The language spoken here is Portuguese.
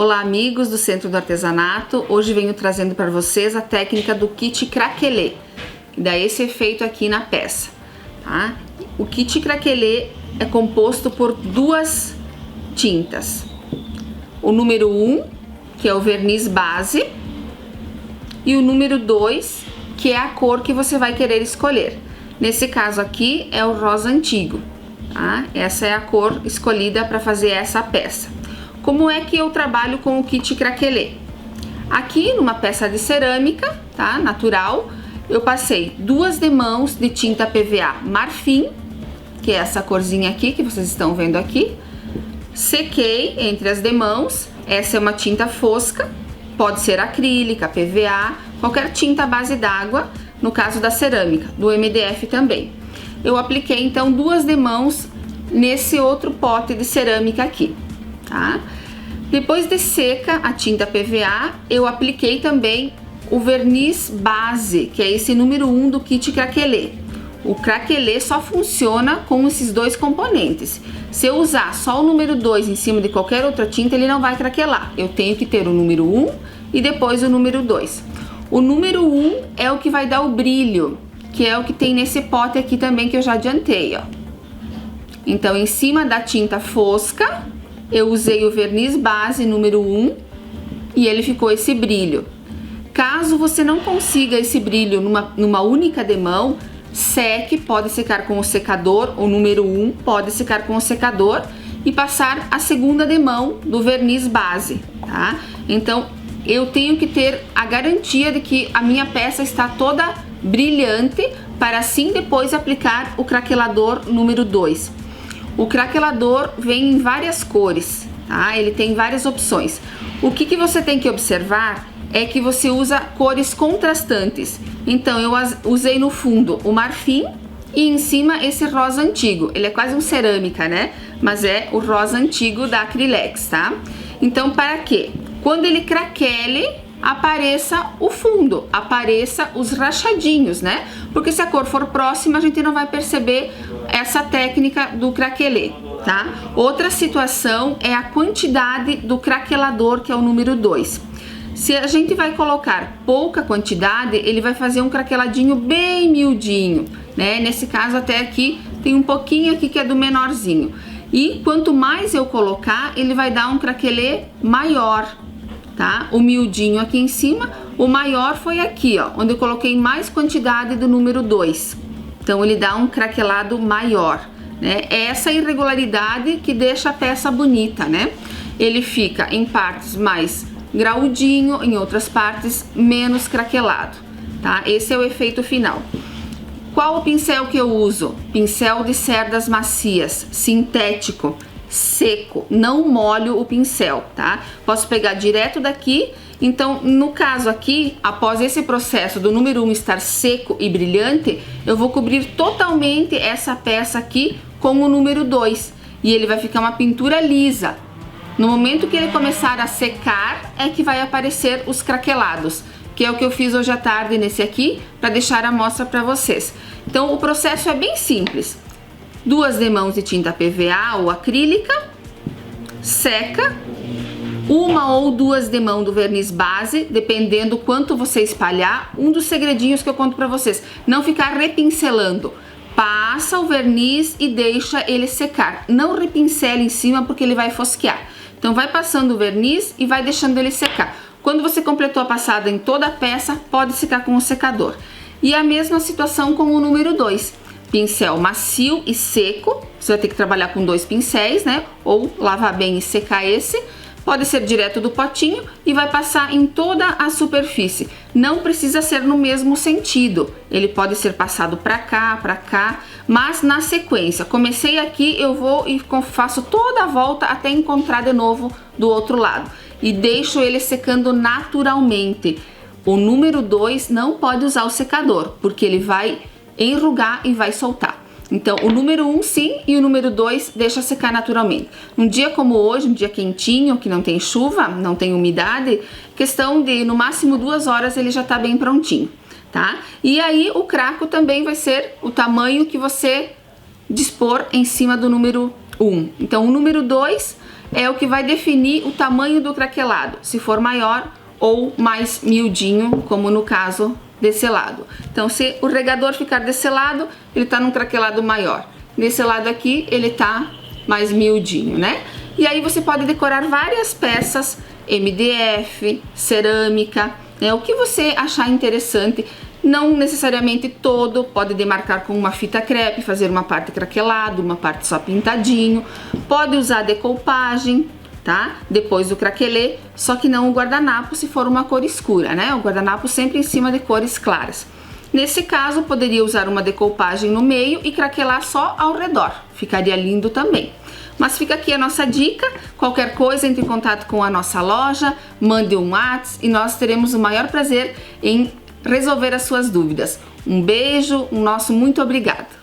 Olá amigos do Centro do Artesanato, hoje venho trazendo para vocês a técnica do kit craquelê, que dá esse efeito aqui na peça, tá? O kit craquelê é composto por duas tintas, o número 1, que é o verniz base, e o número 2, que é a cor que você vai querer escolher. Nesse caso aqui é o rosa antigo, tá? Essa é a cor escolhida para fazer essa peça. Como é que eu trabalho com o kit craquelê? Aqui numa peça de cerâmica, tá? Natural, eu passei 2 demãos de tinta PVA marfim, que é essa corzinha aqui que vocês estão vendo aqui. Sequei entre as demãos. Essa é uma tinta fosca, pode ser acrílica, PVA, qualquer tinta à base d'água, no caso da cerâmica, do MDF também. Eu apliquei então 2 demãos nesse outro pote de cerâmica aqui. Tá? Depois de seca a tinta PVA, eu apliquei também o verniz base, que é esse número 1 do kit craquelê. O craquelê só funciona com esses 2 componentes. Se eu usar só o número 2 em cima de qualquer outra tinta, ele não vai craquelar. Eu tenho que ter o número 1 e depois o número 2. O número 1 é o que vai dar o brilho, que é o que tem nesse pote aqui também que eu já adiantei, ó. Então, em cima da tinta fosca, eu usei o verniz base número 1 e ele ficou esse brilho. Caso você não consiga esse brilho numa única demão, seque, pode secar com o secador, o número 1 pode secar com o secador e passar a segunda demão do verniz base, tá? Então, eu tenho que ter a garantia de que a minha peça está toda brilhante para assim depois aplicar o craquelador número 2. O craquelador vem em várias cores, tá? Ele tem várias opções. O que você tem que observar é que você usa cores contrastantes. Então eu usei no fundo o marfim e em cima esse rosa antigo. Ele é quase um cerâmica, né? Mas é o rosa antigo da Acrylex, tá? Então para quê? Quando ele craquele, apareça o fundo, apareça os rachadinhos, né? Porque se a cor for próxima, a gente não vai perceber essa técnica do craquelê, tá? Outra situação é a quantidade do craquelador, que é o número 2. Se a gente vai colocar pouca quantidade, ele vai fazer um craqueladinho bem miudinho, né? Nesse caso até aqui tem um pouquinho aqui que é do menorzinho. E quanto mais eu colocar, ele vai dar um craquelê maior, tá? O miudinho aqui em cima, o maior foi aqui, ó, onde eu coloquei mais quantidade do número 2. Então ele dá um craquelado maior, né? É essa irregularidade que deixa a peça bonita, né? Ele fica em partes mais graudinho, em outras partes menos craquelado, tá? Esse é o efeito final. Qual o pincel que eu uso? Pincel de cerdas macias, sintético, seco, não molho o pincel, tá? Posso pegar direto daqui. Então, no caso aqui, após esse processo do número 1 estar seco e brilhante, eu vou cobrir totalmente essa peça aqui com o número 2 e ele vai ficar uma pintura lisa. No momento que ele começar a secar, é que vai aparecer os craquelados, que é o que eu fiz hoje à tarde nesse aqui, para deixar a amostra para vocês. Então, o processo é bem simples. 2 demãos de tinta PVA ou acrílica, seca, 1 ou 2 demãos do verniz base, dependendo quanto você espalhar. Um dos segredinhos que eu conto pra vocês, não ficar repincelando. Passa o verniz e deixa ele secar. Não repincele em cima porque ele vai fosquear. Então vai passando o verniz e vai deixando ele secar. Quando você completou a passada em toda a peça, pode secar com o secador. E a mesma situação com o número 2. Pincel macio e seco, você vai ter que trabalhar com 2 pincéis, né? Ou lavar bem e secar esse. Pode ser direto do potinho e vai passar em toda a superfície. Não precisa ser no mesmo sentido. Ele pode ser passado para cá, mas na sequência. Comecei aqui, eu vou e faço toda a volta até encontrar de novo do outro lado. E deixo ele secando naturalmente. O número 2 não pode usar o secador, porque ele vai enrugar e vai soltar. Então, o número 1 sim e o número 2 deixa secar naturalmente. Um dia como hoje, um dia quentinho, que não tem chuva, não tem umidade, questão de no máximo 2 horas ele já tá bem prontinho, tá? E aí o craco também vai ser o tamanho que você dispor em cima do número 1. Então, o número 2 é o que vai definir o tamanho do craquelado, se for maior ou mais miudinho, como no caso desse lado. Então, se o regador ficar desse lado, ele tá num craquelado maior. Desse lado aqui, ele tá mais miudinho, né? E aí você pode decorar várias peças, MDF, cerâmica, né? O que você achar interessante. Não necessariamente todo, pode demarcar com uma fita crepe, fazer uma parte craquelado, uma parte só pintadinho. Pode usar decoupagem, tá? Depois do craquelê, só que não o guardanapo se for uma cor escura, né? O guardanapo sempre em cima de cores claras. Nesse caso, poderia usar uma decoupagem no meio e craquelar só ao redor. Ficaria lindo também. Mas fica aqui a nossa dica. Qualquer coisa, entre em contato com a nossa loja, mande um WhatsApp e nós teremos o maior prazer em resolver as suas dúvidas. Um beijo, um nosso muito obrigado.